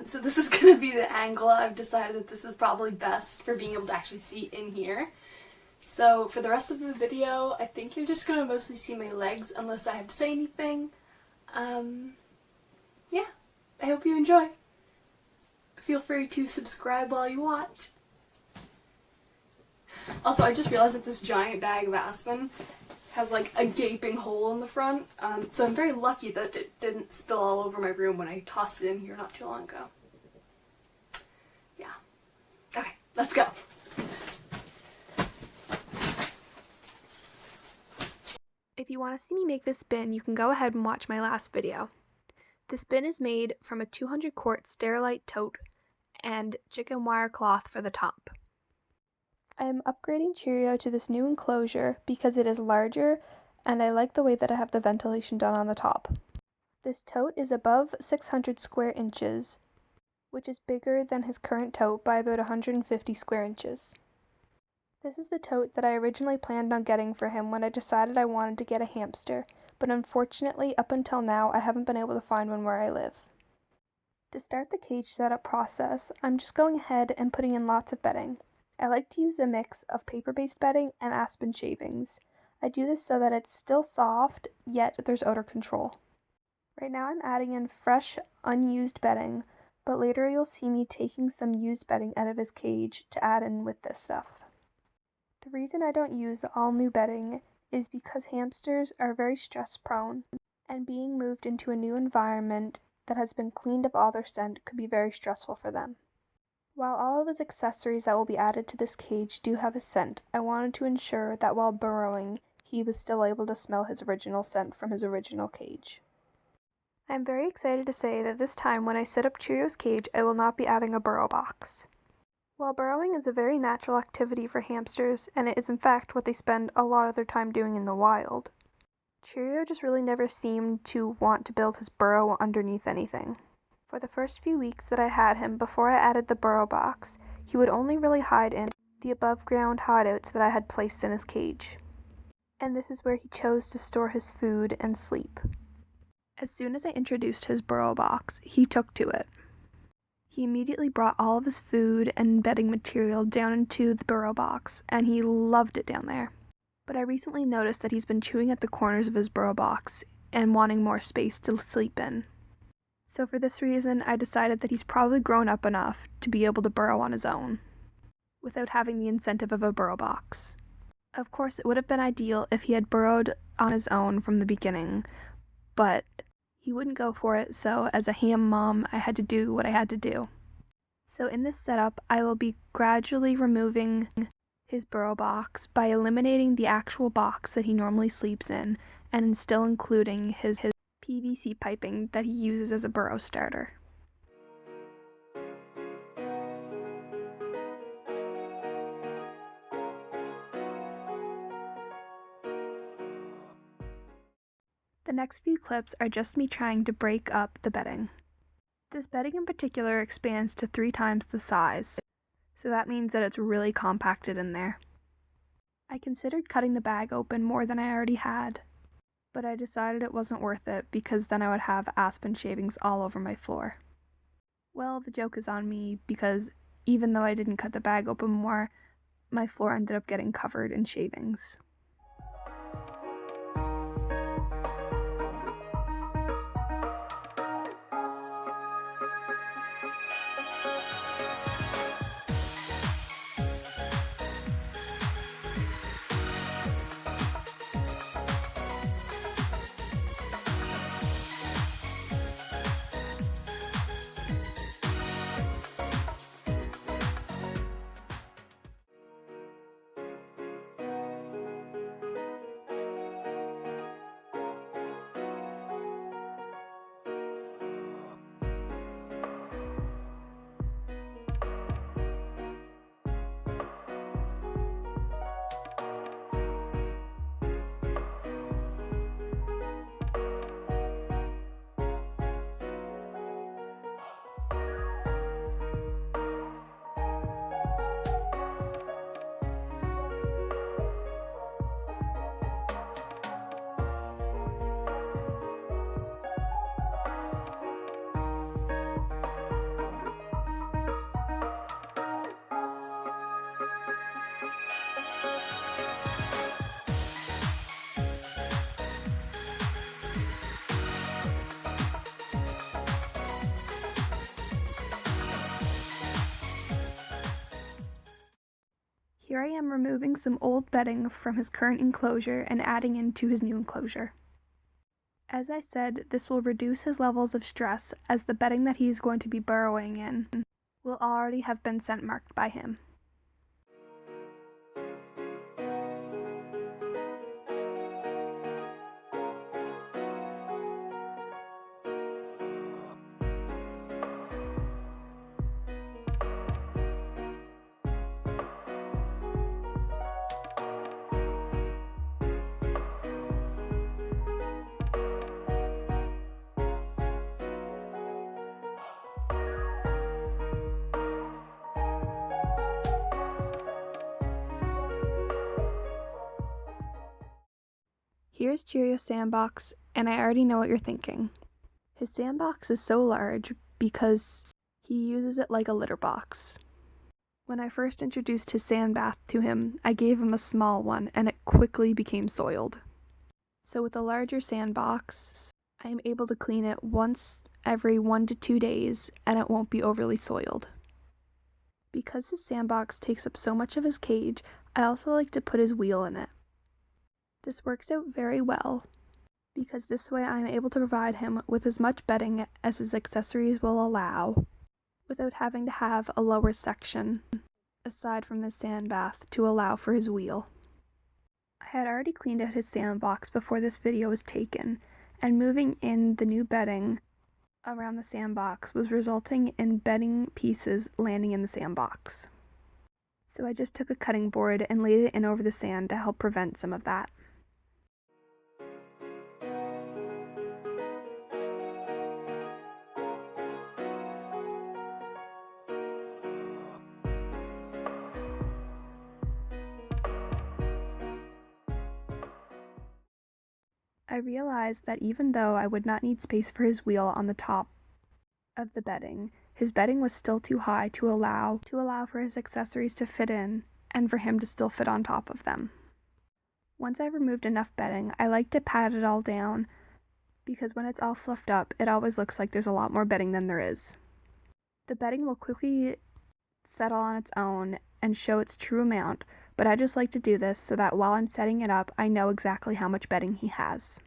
So this is gonna be the angle. I've decided that this is probably best for being able to actually see in here. So for the rest of the video, I think you're just gonna mostly see my legs unless I have to say anything. Yeah, I hope you enjoy. Feel free to subscribe while you watch. Also, I just realized that this giant bag of Aspen has like a gaping hole in the front, so I'm very lucky that it didn't spill all over my room when I tossed it in here not too long ago. Yeah. Okay, let's go. If you want to see me make this bin, you can go ahead and watch my last video. This bin is made from a 200 quart Sterilite tote and chicken wire cloth for the top. I am upgrading Cheerio to this new enclosure because it is larger and I like the way that I have the ventilation done on the top. This tote is above 600 square inches, which is bigger than his current tote by about 150 square inches. This is the tote that I originally planned on getting for him when I decided I wanted to get a hamster, but unfortunately up until now I haven't been able to find one where I live. To start the cage setup process, I'm just going ahead and putting in lots of bedding. I like to use a mix of paper-based bedding and aspen shavings. I do this so that it's still soft, yet there's odor control. Right now I'm adding in fresh, unused bedding, but later you'll see me taking some used bedding out of his cage to add in with this stuff. The reason I don't use all new bedding is because hamsters are very stress-prone, and being moved into a new environment that has been cleaned of all their scent could be very stressful for them. While all of his accessories that will be added to this cage do have a scent, I wanted to ensure that while burrowing, he was still able to smell his original scent from his original cage. I am very excited to say that this time when I set up Cheerio's cage, I will not be adding a burrow box. While burrowing is a very natural activity for hamsters, and it is in fact what they spend a lot of their time doing in the wild, Cheerio just really never seemed to want to build his burrow underneath anything. For the first few weeks that I had him before I added the burrow box, he would only really hide in the above ground hideouts that I had placed in his cage. And this is where he chose to store his food and sleep. As soon as I introduced his burrow box, he took to it. He immediately brought all of his food and bedding material down into the burrow box, and he loved it down there. But I recently noticed that he's been chewing at the corners of his burrow box and wanting more space to sleep in. So for this reason, I decided that he's probably grown up enough to be able to burrow on his own, without having the incentive of a burrow box. Of course, it would have been ideal if he had burrowed on his own from the beginning, but he wouldn't go for it, so as a ham mom, I had to do what I had to do. So in this setup, I will be gradually removing his burrow box by eliminating the actual box that he normally sleeps in, and still including his PVC piping that he uses as a burrow starter. The next few clips are just me trying to break up the bedding. This bedding in particular expands to 3 times the size, so that means that it's really compacted in there. I considered cutting the bag open more than I already had, but I decided it wasn't worth it because then I would have aspen shavings all over my floor. Well, the joke is on me because even though I didn't cut the bag open more, my floor ended up getting covered in shavings. Here I am removing some old bedding from his current enclosure and adding into his new enclosure. As I said, this will reduce his levels of stress as the bedding that he is going to be burrowing in will already have been scent marked by him. Here's Cheerio's sandbox, and I already know what you're thinking. His sandbox is so large because he uses it like a litter box. When I first introduced his sand bath to him, I gave him a small one, and it quickly became soiled. So with a larger sandbox, I am able to clean it once every 1 to 2 days, and it won't be overly soiled. Because his sandbox takes up so much of his cage, I also like to put his wheel in it. This works out very well, because this way I am able to provide him with as much bedding as his accessories will allow, without having to have a lower section, aside from the sand bath, to allow for his wheel. I had already cleaned out his sandbox before this video was taken, and moving in the new bedding around the sandbox was resulting in bedding pieces landing in the sandbox. So I just took a cutting board and laid it in over the sand to help prevent some of that. I realized that even though I would not need space for his wheel on the top of the bedding, his bedding was still too high to allow for his accessories to fit in and for him to still fit on top of them. Once I've removed enough bedding, I like to pat it all down because when it's all fluffed up, it always looks like there's a lot more bedding than there is. The bedding will quickly settle on its own and show its true amount, but I just like to do this so that while I'm setting it up, I know exactly how much bedding he has.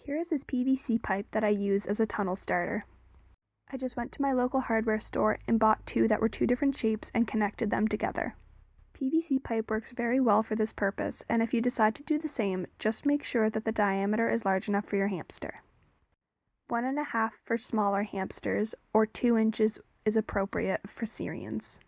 Here is his PVC pipe that I use as a tunnel starter. I just went to my local hardware store and bought 2 that were 2 different shapes and connected them together. PVC pipe works very well for this purpose, and if you decide to do the same, just make sure that the diameter is large enough for your hamster. 1.5 for smaller hamsters, or 2 inches is appropriate for Syrians.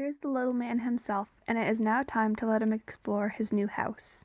Here is the little man himself, and it is now time to let him explore his new house.